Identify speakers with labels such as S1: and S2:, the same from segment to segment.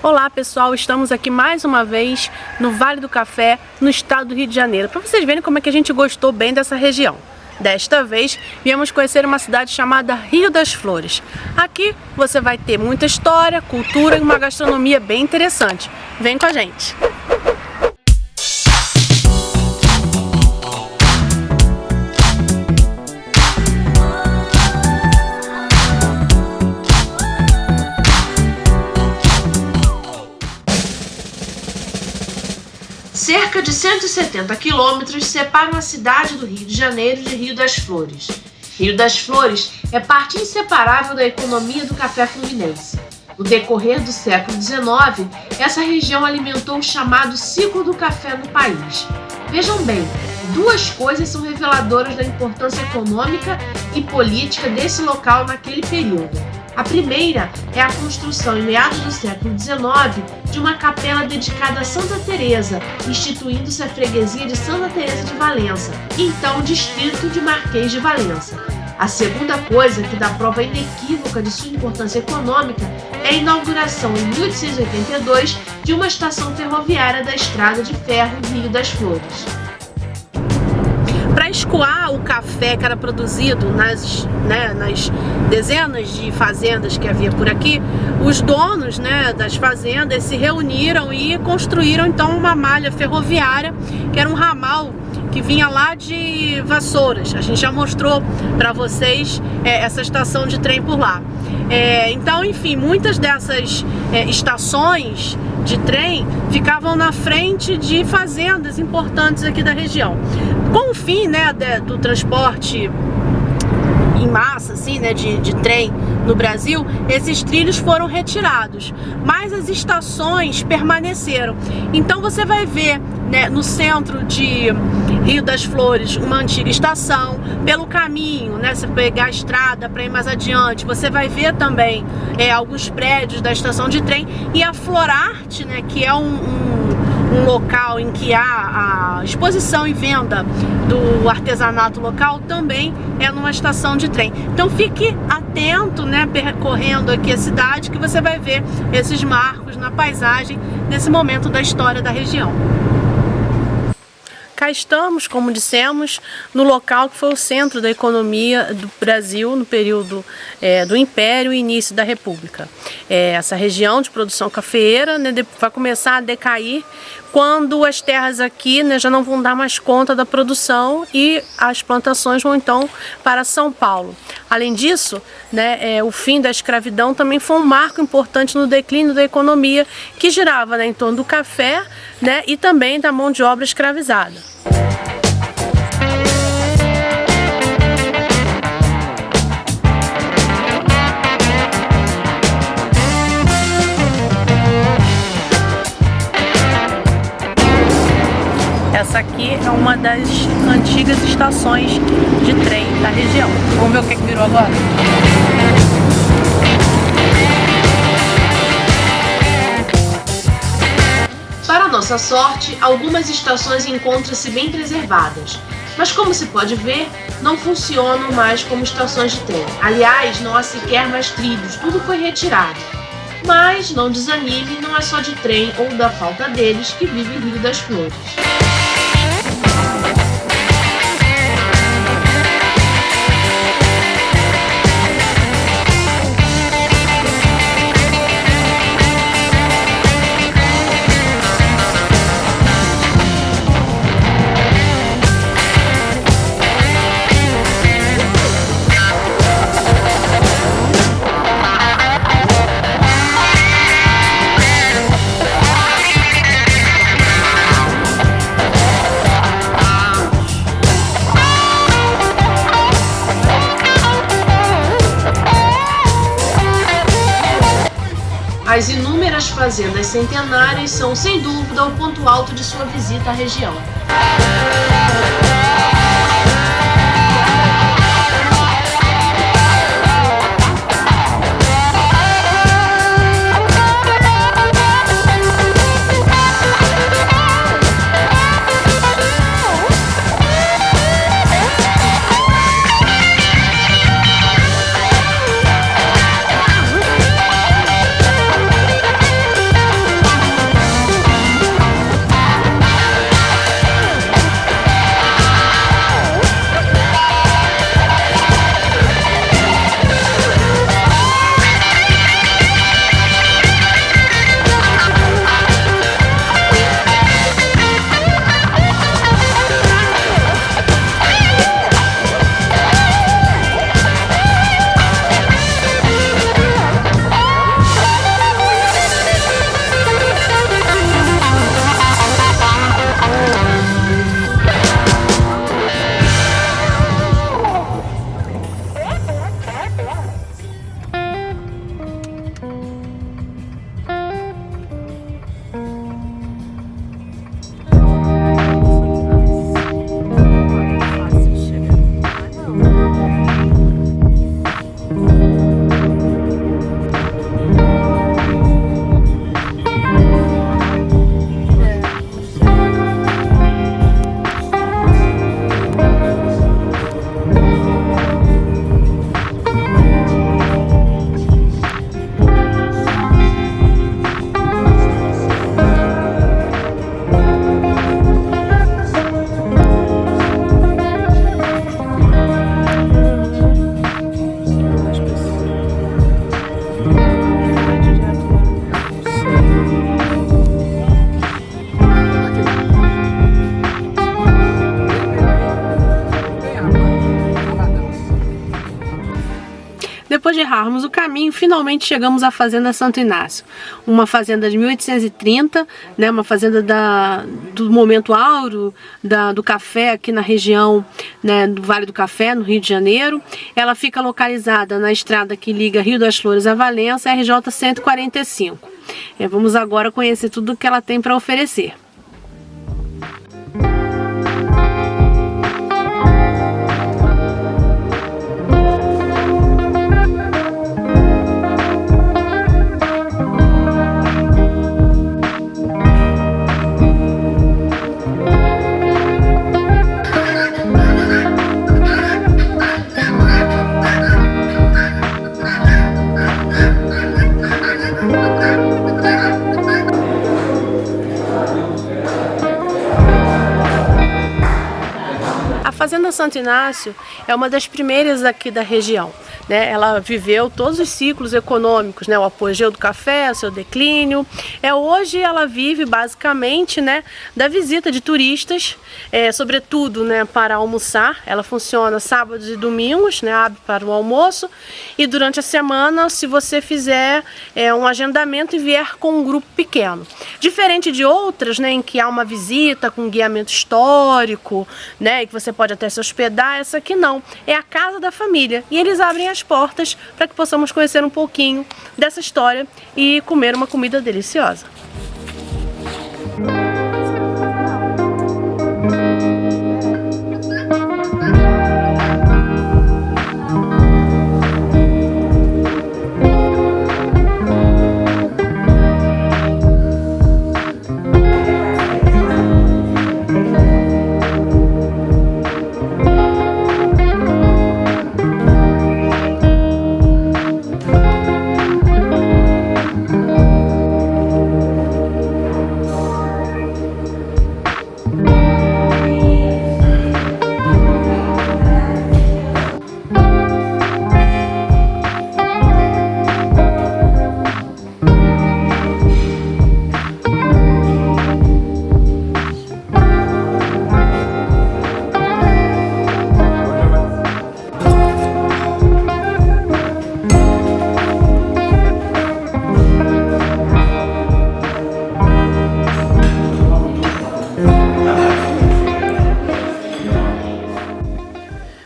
S1: Olá pessoal, estamos aqui mais uma vez no Vale do Café, no estado do Rio de Janeiro, para vocês verem como é que a gente gostou bem dessa região. Desta vez, viemos conhecer uma cidade chamada Rio das Flores. Aqui você vai ter muita história, cultura e uma gastronomia bem interessante. Vem com a gente!
S2: Cerca de 170 quilômetros separam a cidade do Rio de Janeiro de Rio das Flores. Rio das Flores é parte inseparável da economia do café fluminense. No decorrer do século XIX, essa região alimentou o chamado ciclo do café no país. Vejam bem, duas coisas são reveladoras da importância econômica e política desse local naquele período. A primeira é a construção, em meados do século XIX, de uma capela dedicada a Santa Teresa, instituindo-se a freguesia de Santa Teresa de Valença, então distrito de Marquês de Valença. A segunda coisa que dá prova inequívoca de sua importância econômica é a inauguração, em 1882, de uma estação ferroviária da Estrada de Ferro Rio das Flores.
S1: Para escoar o café que era produzido nas dezenas de fazendas que havia por aqui, os donos das fazendas se reuniram e construíram então uma malha ferroviária, que era um ramal que vinha lá de Vassouras. A gente já mostrou para vocês essa estação de trem por lá. Então, enfim, muitas dessas estações de trem ficavam na frente de fazendas importantes aqui da região. Com o fim do transporte em massa, assim, de trem no Brasil, esses trilhos foram retirados, mas as estações permaneceram. Então você vai ver no centro de Rio das Flores uma antiga estação. Pelo caminho, você pegar a estrada para ir mais adiante, você vai ver também alguns prédios da estação de trem, e a Florarte, que é um local em que há a exposição e venda do artesanato local, também é numa estação de trem. Então fique atento, percorrendo aqui a cidade, que você vai ver esses marcos na paisagem nesse momento da história da região. Cá estamos, como dissemos, no local que foi o centro da economia do Brasil no período do Império e início da República. Essa região de produção cafeeira vai começar a decair quando as terras aqui já não vão dar mais conta da produção e as plantações vão então para São Paulo. Além disso, o fim da escravidão também foi um marco importante no declínio da economia, que girava em torno do café e também da mão de obra escravizada. Essa aqui é uma das antigas estações de trem da região. Vamos ver o que virou agora?
S2: Para nossa sorte, algumas estações encontram-se bem preservadas, mas como se pode ver, não funcionam mais como estações de trem. Aliás, não há sequer mais trilhos, tudo foi retirado. Mas não desanime, não é só de trem ou da falta deles que vive Rio das Flores. As inúmeras fazendas centenárias são, sem dúvida, o ponto alto de sua visita à região.
S1: Depois de errarmos o caminho, finalmente chegamos à Fazenda Santo Inácio, uma fazenda de 1830, né, uma fazenda do momento áureo do café aqui na região, né, do Vale do Café, no Rio de Janeiro. Ela fica localizada na estrada que liga Rio das Flores a Valença, RJ 145. Vamos agora conhecer tudo o que ela tem para oferecer. A Fazenda Santo Inácio é uma das primeiras aqui da região, né? Ela viveu todos os ciclos econômicos, né? O apogeu do café, o seu declínio. Hoje ela vive basicamente, né, da visita de turistas, sobretudo, né, para almoçar. Ela funciona sábados e domingos, né, abre para o almoço, e durante a semana, se você fizer um agendamento e vier com um grupo pequeno. Diferente de outras, né, em que há uma visita com guiamento histórico, né, e que você pode até se hospedar, essa aqui não. É a casa da família. E eles abrem as portas para que possamos conhecer um pouquinho dessa história e comer uma comida deliciosa.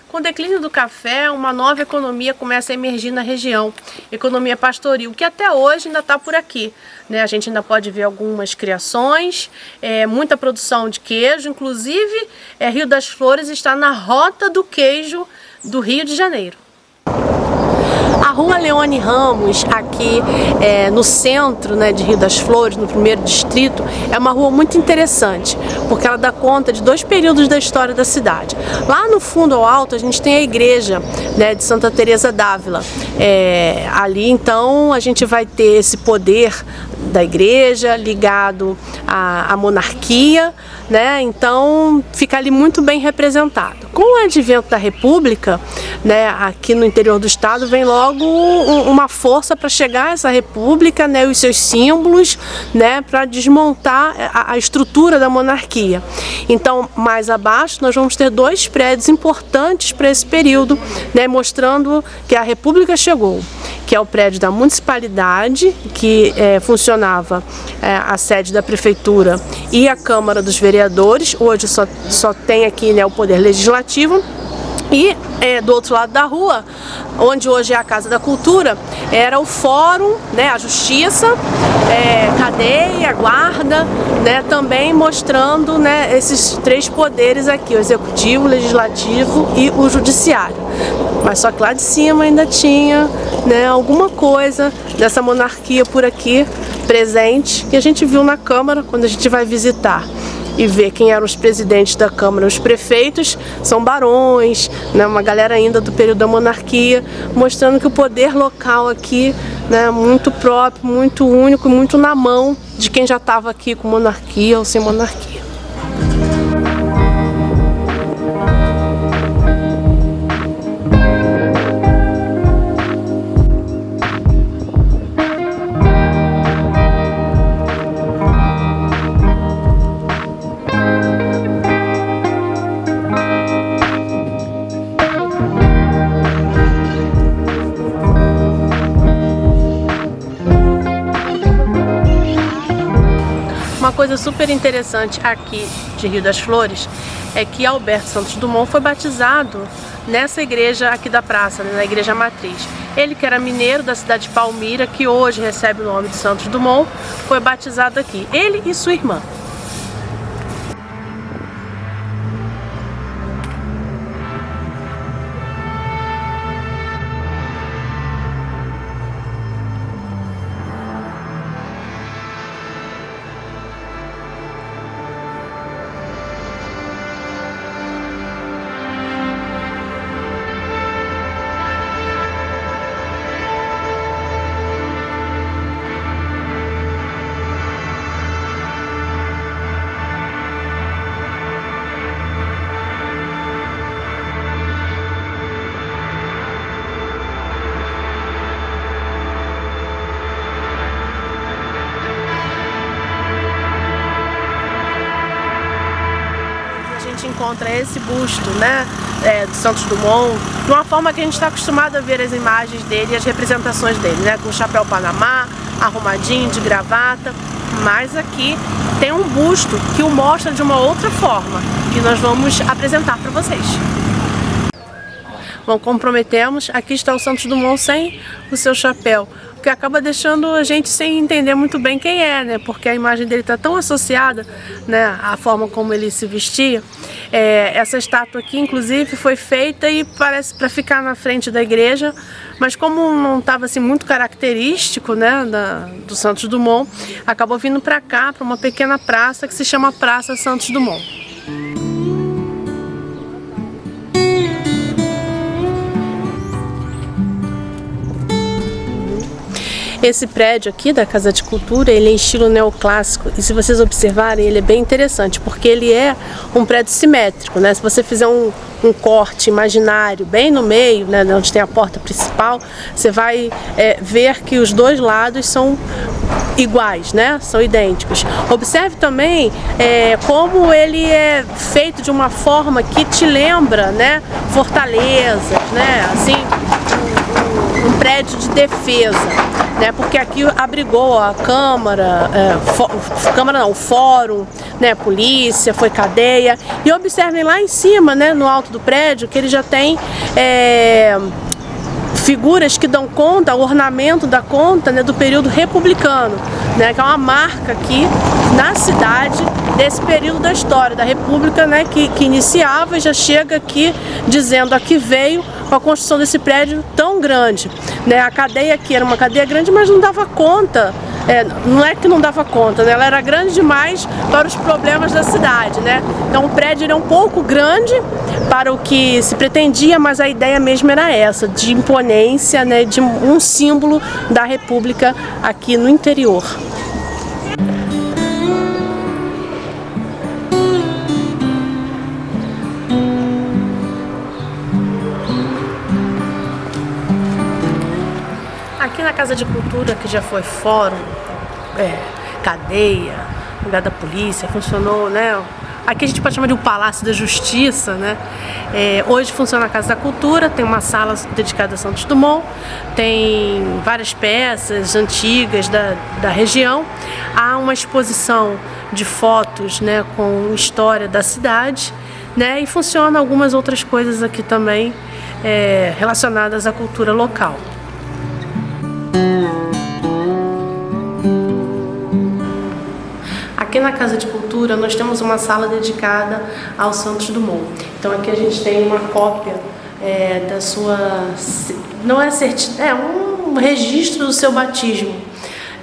S1: Com o declínio do café, uma nova economia começa a emergir na região, economia pastoril, que até hoje ainda está por aqui, né? A gente ainda pode ver algumas criações, muita produção de queijo, inclusive Rio das Flores está na rota do queijo do Rio de Janeiro. A Rua Leone Ramos, aqui no centro, né, de Rio das Flores, no primeiro distrito, é uma rua muito interessante, porque ela dá conta de dois períodos da história da cidade. Lá no fundo ao alto a gente tem a igreja, né, de Santa Teresa d'Ávila. Ali então a gente vai ter esse poder da igreja ligado à monarquia, né? Então fica ali muito bem representado. Com o advento da República, né, aqui no interior do estado, vem logo uma força para chegar a essa República, né, os seus símbolos, né, para desmontar a estrutura da monarquia. Então, mais abaixo, nós vamos ter dois prédios importantes para esse período, né, mostrando que a República chegou, que é o prédio da municipalidade, que funcionava a sede da prefeitura e a Câmara dos Vereadores. Hoje só tem aqui, né, o Poder Legislativo. E do outro lado da rua, onde hoje é a Casa da Cultura, era o Fórum, né, a Justiça, Cadeia, Guarda, né, também mostrando, né, esses três poderes aqui, o Executivo, o Legislativo e o Judiciário. Mas só que lá de cima ainda tinha, né, alguma coisa dessa monarquia por aqui presente, que a gente viu na Câmara quando a gente vai visitar e ver quem eram os presidentes da Câmara. Os prefeitos são barões, né, uma galera ainda do período da monarquia, mostrando que o poder local aqui, né, muito próprio, muito único, muito na mão de quem já estava aqui com monarquia ou sem monarquia. Uma coisa super interessante aqui de Rio das Flores é que Alberto Santos Dumont foi batizado nessa igreja aqui da praça, né, na igreja matriz. Ele, que era mineiro da cidade de Palmira, que hoje recebe o nome de Santos Dumont, foi batizado aqui. Ele e sua irmã. Encontra esse busto, né, do Santos Dumont, de uma forma que a gente está acostumado a ver as imagens dele e as representações dele, né, com o chapéu Panamá, arrumadinho, de gravata, mas aqui tem um busto que o mostra de uma outra forma, que nós vamos apresentar para vocês. Bom, como prometemos, aqui está o Santos Dumont sem o seu chapéu, o que acaba deixando a gente sem entender muito bem quem é, né? Porque a imagem dele está tão associada, né, à forma como ele se vestia. Essa estátua aqui, inclusive, foi feita e parece para ficar na frente da igreja, mas como não estava assim muito característico, né, do Santos Dumont, acabou vindo para cá, para uma pequena praça que se chama Praça Santos Dumont. Esse prédio aqui da Casa de Cultura, ele é em estilo neoclássico e se vocês observarem, ele é bem interessante, porque ele é um prédio simétrico, né? Se você fizer um corte imaginário bem no meio, né, onde tem a porta principal, você vai ver que os dois lados são iguais, né? São idênticos. Observe também como ele é feito de uma forma que te lembra, né, fortalezas, né? Assim, um prédio de defesa, né? Porque aqui abrigou a Câmara, o Fórum, né? Polícia, foi cadeia. E observem lá em cima, né, no alto do prédio, que ele já tem figuras que dão conta, o ornamento dá conta, né, do período republicano, né, que é uma marca aqui na cidade desse período da história da República, né, que iniciava e já chega aqui dizendo a que veio com a construção desse prédio tão grande, né? A cadeia aqui era uma cadeia grande, mas não dava conta, não é que não dava conta, né? Ela era grande demais para os problemas da cidade, né? Então o prédio era um pouco grande para o que se pretendia, mas a ideia mesmo era essa, de imponência, né, de um símbolo da República aqui no interior. Aqui na Casa de Cultura, que já foi fórum, cadeia, lugar da polícia, funcionou, né? Aqui a gente pode chamar de um Palácio da Justiça, né? Hoje funciona a Casa da Cultura, tem uma sala dedicada a Santos Dumont, tem várias peças antigas da região, há uma exposição de fotos, né, com história da cidade, né? E funciona algumas outras coisas aqui também relacionadas à cultura local. Aqui na Casa de Cultura nós temos uma sala dedicada ao Santos Dumont. Então aqui a gente tem uma cópia da sua... não é um registro do seu batismo,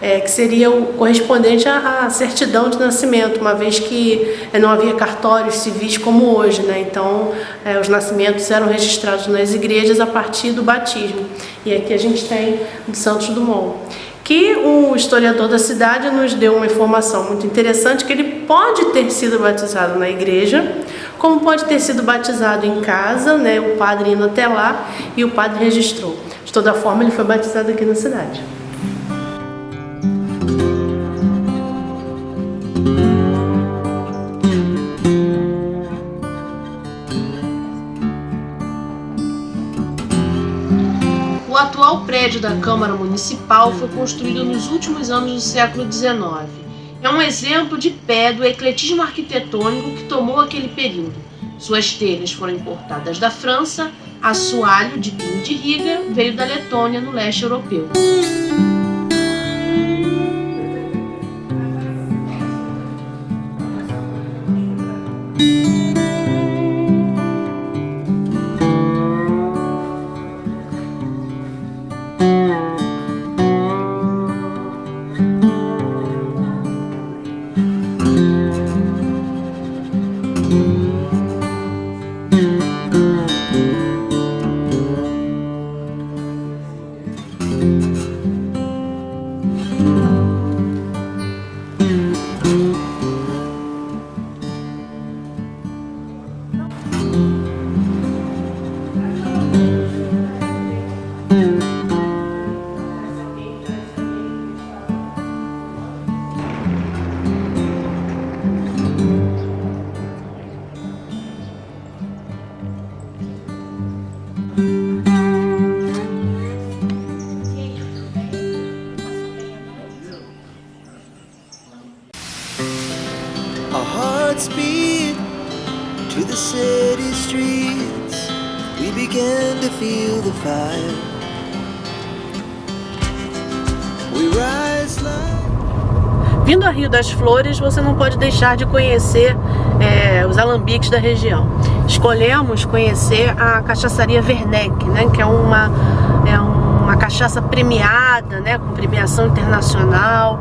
S1: que seria o correspondente à certidão de nascimento, uma vez que não havia cartórios civis como hoje, né? Então os nascimentos eram registrados nas igrejas a partir do batismo. E aqui a gente tem do Santos Dumont, que o historiador da cidade nos deu uma informação muito interessante, que ele pode ter sido batizado na igreja, como pode ter sido batizado em casa, né, o padre indo até lá e o padre registrou. De toda forma, ele foi batizado aqui na cidade.
S2: O atual prédio da Câmara Municipal foi construído nos últimos anos do século XIX. é um exemplo de pé do ecletismo arquitetônico que tomou aquele período. Suas telhas foram importadas da França, assoalho de pinho de Riga veio da Letônia, no leste europeu.
S3: Our hearts beat to the city streets. We began to feel the fire. We rise like...
S1: Vindo a Rio das Flores, você não pode deixar de conhecer os alambiques da região. Escolhemos conhecer a cachaçaria Werneck, né, que é uma cachaça premiada, né, com premiação internacional.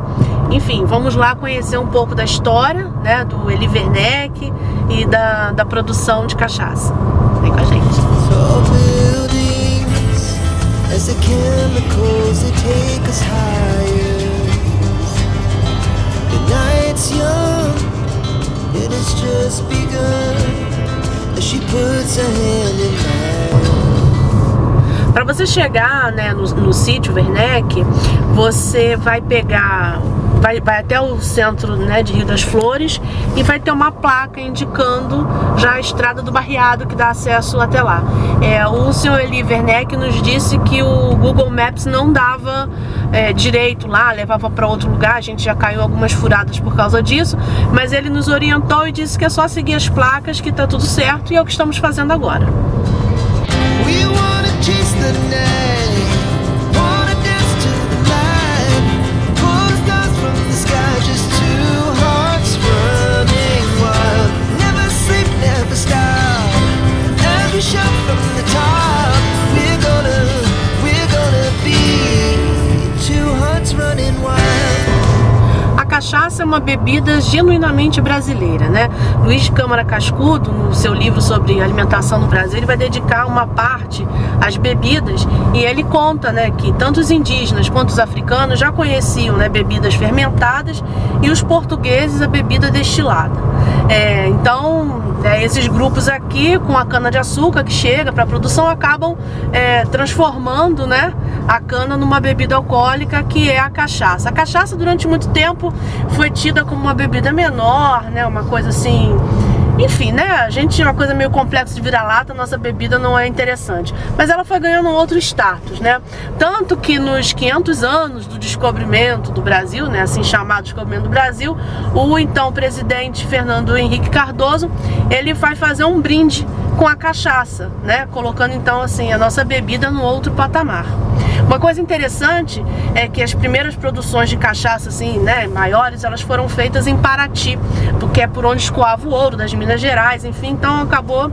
S1: Enfim, vamos lá conhecer um pouco da história, né, do Eli Werneck e da produção de cachaça. Vem com a gente.
S3: Tall buildings, as the chemicals they take us higher. The night's young, it has just begun, as she puts her hand in mine.
S1: Para você chegar, né, no sítio Werneck, você vai pegar... Vai até o centro, né, de Rio das Flores e vai ter uma placa indicando já a estrada do barreado que dá acesso até lá. O senhor Eli Werneck nos disse que o Google Maps não dava direito lá, levava para outro lugar, a gente já caiu algumas furadas por causa disso, mas ele nos orientou e disse que é só seguir as placas que tá tudo certo, e é o que estamos fazendo agora.
S3: We wanna chase the night, wanna dance to the light, pull the stars from the sky, just two hearts running wild. Never sleep, never stop, as we shout from the top. We're gonna be two hearts running wild.
S1: A cachaça é uma bebida genuinamente brasileira, né? Luiz de Câmara Cascudo, no seu livro sobre alimentação no Brasil, ele vai dedicar uma parte às bebidas, e ele conta, né, que tanto os indígenas quanto os africanos já conheciam, né, bebidas fermentadas, e os portugueses a bebida destilada. Então, esses grupos aqui, com a cana-de-açúcar que chega para a produção, acabam transformando, né, a cana numa bebida alcoólica, que é a cachaça. A cachaça, durante muito tempo, foi tida como uma bebida menor, né, uma coisa assim... Enfim, né, a gente tinha uma coisa meio complexa de vira-lata, nossa bebida não é interessante. Mas ela foi ganhando outro status, né? Tanto que nos 500 anos do descobrimento do Brasil, né, assim chamado descobrimento do Brasil, o então presidente Fernando Henrique Cardoso, ele vai fazer um brinde com a cachaça, né, colocando então assim a nossa bebida no outro patamar. Uma coisa interessante é que as primeiras produções de cachaça, assim, né, maiores, elas foram feitas em Paraty, porque é por onde escoava o ouro das Minas Gerais, enfim, então acabou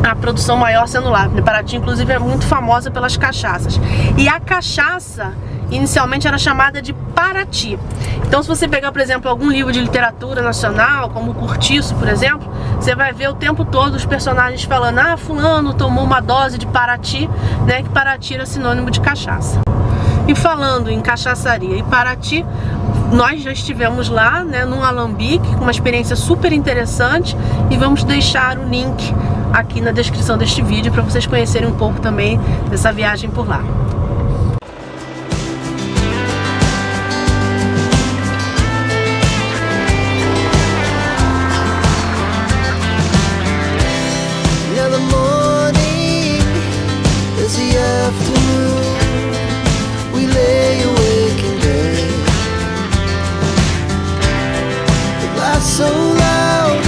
S1: a produção maior sendo lá. Paraty, inclusive, é muito famosa pelas cachaças. E a cachaça, inicialmente, era chamada de Paraty. Então, se você pegar, por exemplo, algum livro de literatura nacional, como o Curtiço, por exemplo, você vai ver o tempo todo os personagens falando: ah, fulano tomou uma dose de Paraty, né, que Paraty era sinônimo de cachaça. E falando em cachaçaria e Paraty, nós já estivemos lá, né, num alambique, com uma experiência super interessante, e vamos deixar o link aqui na descrição deste vídeo para vocês conhecerem um pouco também dessa viagem por lá.
S3: so loud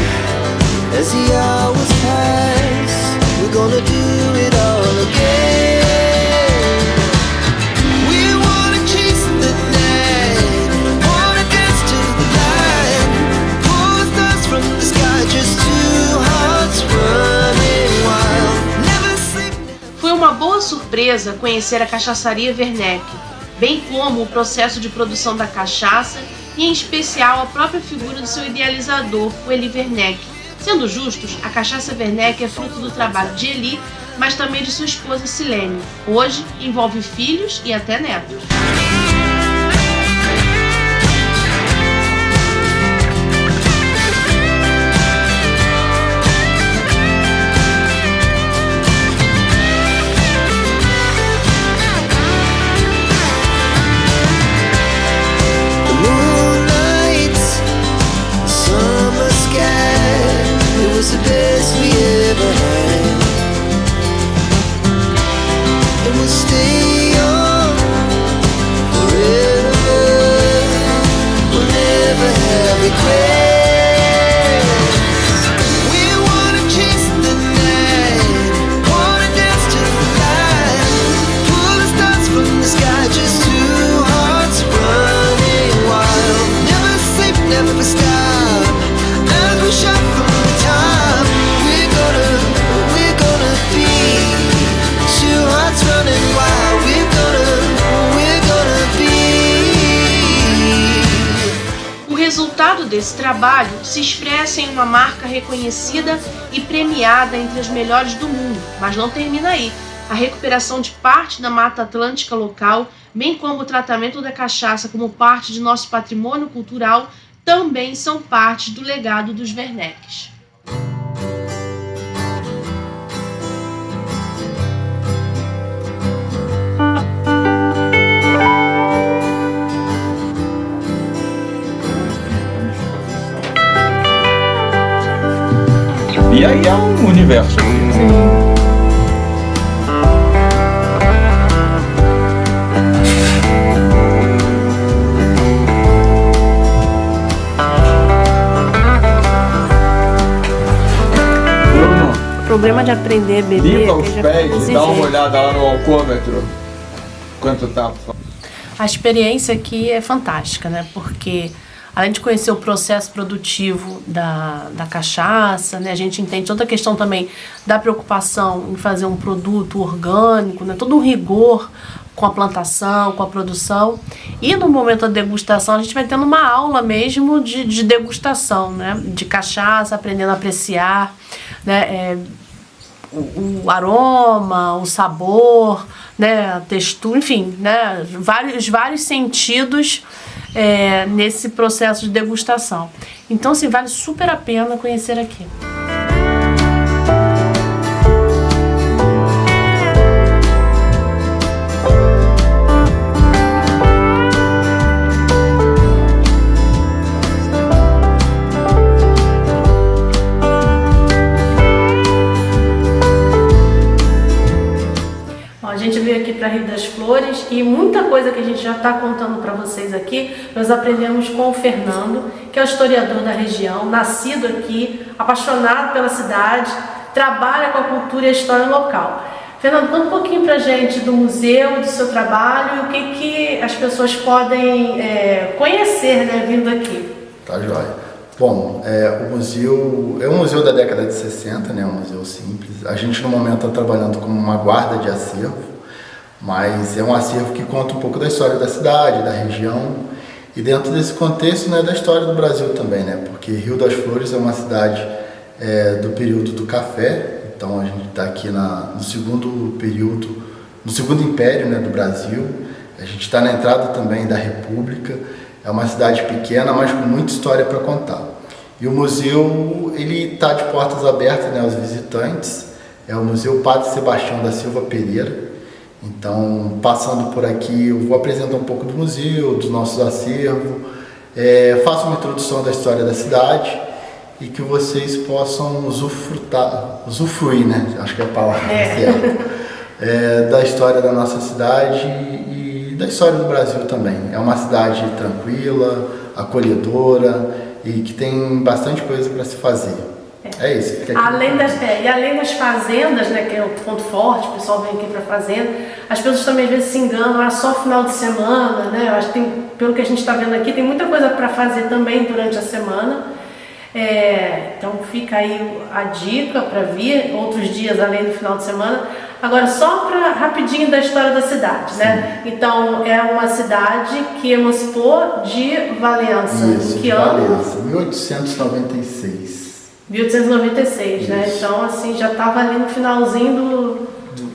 S3: as the hours pass. We're gonna do it all again. We wanna chase the night, wanna dance to the light, pull the stars from the sky, just two hearts running wild. Never sleep, never...
S2: Foi uma boa surpresa conhecer a Cachaçaria Werneck, bem como o processo de produção da cachaça e, em especial, a própria figura do seu idealizador, o Eli Werneck. Sendo justos, a Cachaça Werneck é fruto do trabalho de Eli, mas também de sua esposa Silene. Hoje, envolve filhos e até netos.
S3: The best we ever had, and we'll stay young forever. We'll never have regrets. We wanna chase the night, wanna dance to the light, pull the stars from the sky, just two hearts running wild. Never sleep, never stop, as we shot from the top.
S2: O resultado desse trabalho se expressa em uma marca reconhecida e premiada entre as melhores do mundo, mas não termina aí. A recuperação de parte da Mata Atlântica local, bem como o tratamento da cachaça como parte de nosso patrimônio cultural, também são parte do legado dos Wernecks.
S4: E aí é um universo. Bruno,
S1: O problema de aprender a beber
S4: limpa
S1: é
S4: os
S1: que já
S4: pés
S1: fica
S4: e dá uma
S1: exigente.
S4: olhada lá no alcômetro. Quanto tá?
S1: A experiência aqui é fantástica, né? Porque além de conhecer o processo produtivo da cachaça, né? A gente entende toda a questão também da preocupação em fazer um produto orgânico, né? Todo um rigor com a plantação, com a produção. E no momento da degustação, a gente vai tendo uma aula mesmo de degustação, né? De cachaça, aprendendo a apreciar, né? O aroma, o sabor, né? A textura, enfim, né? Vários sentidos nesse processo de degustação. Então, assim, vale super a pena conhecer aqui. A gente veio aqui para Rio das Flores e muita coisa que a gente já está contando para vocês aqui, nós aprendemos com o Fernando, que é o historiador da região, nascido aqui, apaixonado pela cidade, trabalha com a cultura e a história local. Fernando, conta um pouquinho para a gente do museu, do seu trabalho e o que as pessoas podem conhecer, né, vindo aqui.
S5: Tá joia. Bom, o museu é um museu da década de 60, né? Um museu simples. A gente no momento está trabalhando como uma guarda de acervo, mas é um acervo que conta um pouco da história da cidade, da região e dentro desse contexto, né, da história do Brasil também, né? Porque Rio das Flores é uma cidade do período do café, então a gente está aqui no segundo período, no segundo império, né, do Brasil. A gente está na entrada também da República. É uma cidade pequena, mas com muita história para contar. E o museu, ele está de portas abertas, né, aos visitantes. É o Museu Padre Sebastião da Silva Pereira. Então, passando por aqui, eu vou apresentar um pouco do museu, dos nossos acervos, faço uma introdução da história da cidade e que vocês possam usufruir, né? Acho que é a palavra certa, da história da nossa cidade e da história do Brasil também. É uma cidade tranquila, acolhedora e que tem bastante coisa para se fazer. É isso. Fica aqui.
S1: Além das fazendas, né, que é o ponto forte, o pessoal vem aqui para fazenda, as pessoas também às vezes se enganam, só final de semana, né? Eu acho que pelo que a gente está vendo aqui, tem muita coisa para fazer também durante a semana. Então fica aí a dica para vir outros dias além do final de semana. Agora só para rapidinho da história da cidade, né? Então é uma cidade que emancipou de Valença.
S5: Isso,
S1: que ano?
S5: Valença, 1896.
S1: 1896, né? Então assim já estava ali no finalzinho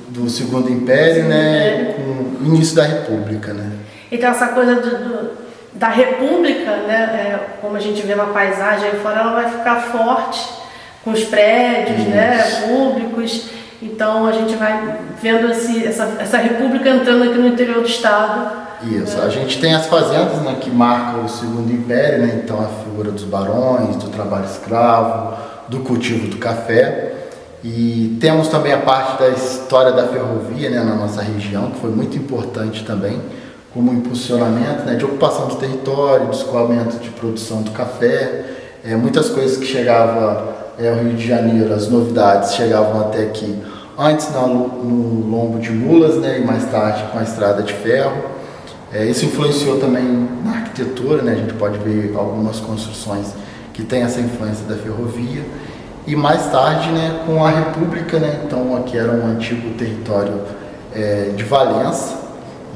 S5: do Segundo Império, né? Com o início da República, né?
S1: Então essa coisa da República, né? Como a gente vê na paisagem aí fora, ela vai ficar forte com os prédios, né? Públicos. Então a gente vai vendo essa República entrando aqui no interior do estado.
S5: Isso, a gente tem as fazendas, né, que marcam o Segundo Império, né? Então a figura dos barões, do trabalho escravo, do cultivo do café. E temos também a parte da história da ferrovia, né, na nossa região, que foi muito importante também, como impulsionamento, né, de ocupação do território, de escoamento de produção do café. Muitas coisas que chegavam ao Rio de Janeiro, as novidades chegavam até aqui, antes no lombo de mulas, né, e mais tarde com a estrada de ferro. Isso influenciou também na arquitetura, né, a gente pode ver algumas construções que têm essa influência da ferrovia. E mais tarde, né, com a República, né, então aqui era um antigo território de Valença,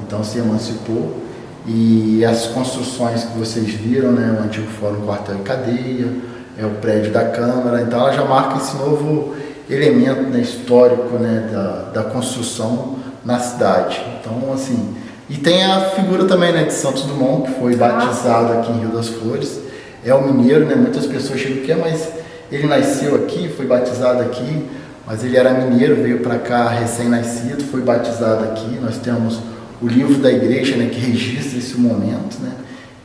S5: então se emancipou. E as construções que vocês viram, né, o antigo Fórum Quartel e Cadeia, o prédio da Câmara, então ela já marca esse novo elemento, né, histórico, né, da construção na cidade. Então, assim, e tem a figura também, né, de Santos Dumont, que foi batizado aqui em Rio das Flores. É o mineiro, né, muitas pessoas chegam aqui, mas ele nasceu aqui, foi batizado aqui, mas ele era mineiro, veio para cá recém-nascido, foi batizado aqui. Nós temos o livro da igreja, né, que registra esse momento, né,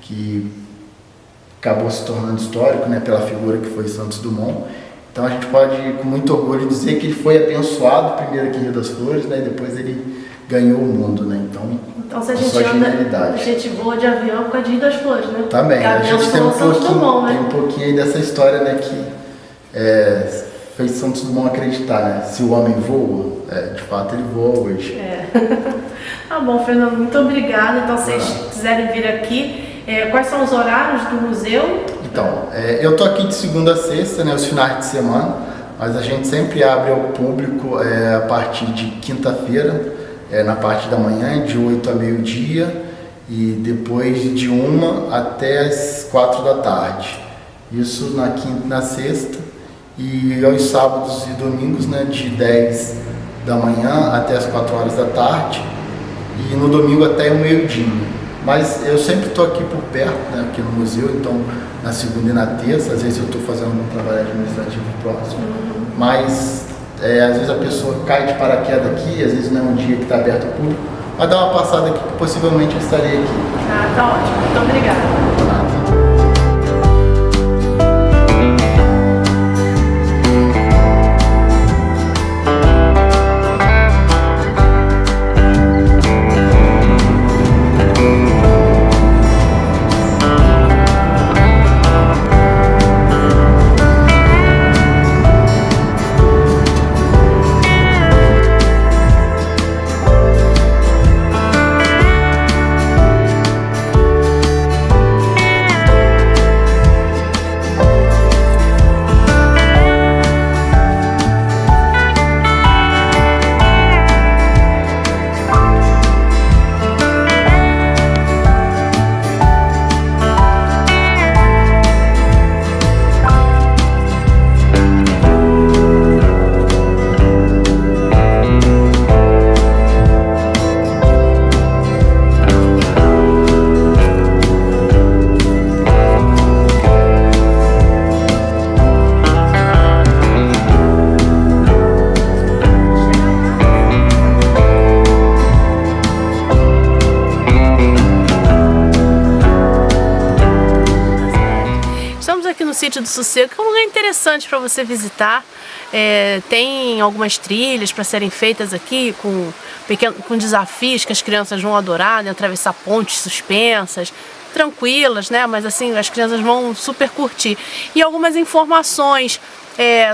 S5: que acabou se tornando histórico, né, pela figura que foi Santos Dumont. Então a gente pode, com muito orgulho, dizer que ele foi abençoado primeiro aqui em Rio das Flores, né, e depois ele ganhou o mundo, né?
S1: Então se a gente voa de avião por causa de Rio das Flores, né?
S5: Também, a gente tem
S1: um
S5: pouquinho aí dessa história, né, que fez Santos Dumont acreditar, né? Se o homem voa, de fato ele voa hoje.
S1: Tá bom, Fernando, muito obrigada. Então, se vocês quiserem vir aqui, quais são os horários do museu?
S5: Então, eu tô aqui de segunda a sexta, né, os finais de semana, mas a gente sempre abre ao público a partir de quinta-feira, na parte da manhã, de 8 a meio-dia, e depois de 1 até as 4 da tarde. Isso na quinta e na sexta, e aos sábados e domingos, né, de 10 da manhã até as 4 horas da tarde, e no domingo até o meio-dia. Mas eu sempre estou aqui por perto, né, aqui no museu, então na segunda e na terça, às vezes eu estou fazendo um trabalho administrativo próximo, mas às vezes a pessoa cai de paraquedas aqui, às vezes não é um dia que está aberto ao público, mas dá uma passada aqui que possivelmente eu estarei aqui.
S1: Tá ótimo, muito obrigada. Sítio do Sossego, que é um lugar interessante para você visitar. Tem algumas trilhas para serem feitas aqui com desafios que as crianças vão adorar, né? Atravessar pontes suspensas. tranquilas, né? Mas assim, as crianças vão super curtir. E algumas informações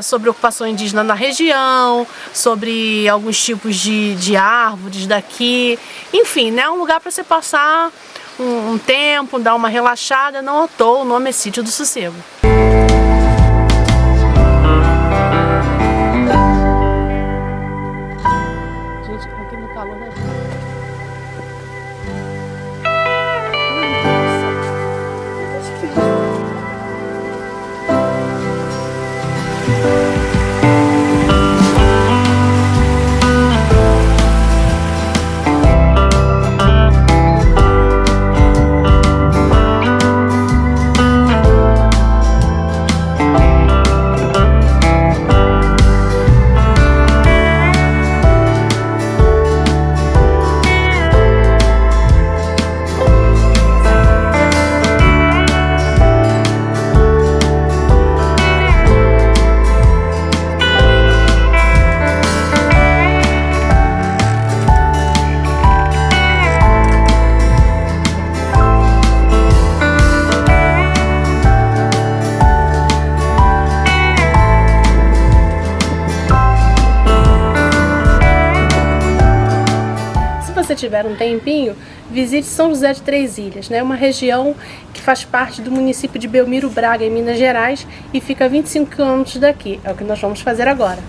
S1: sobre ocupação indígena na região, sobre alguns tipos de árvores daqui. Enfim, né? Um lugar para você passar um tempo, dar uma relaxada. Não à toa, o nome é Sítio do Sossego. Gente, aqui no calor da gente. Se você tiver um tempinho, visite São José de Três Ilhas, né? Uma região que faz parte do município de Belmiro Braga, em Minas Gerais, e fica a 25 km daqui. É o que nós vamos fazer agora.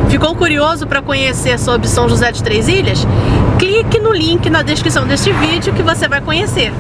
S1: Ficou curioso para conhecer sobre São José de Três Ilhas? Clique no link na descrição deste vídeo que você vai conhecer.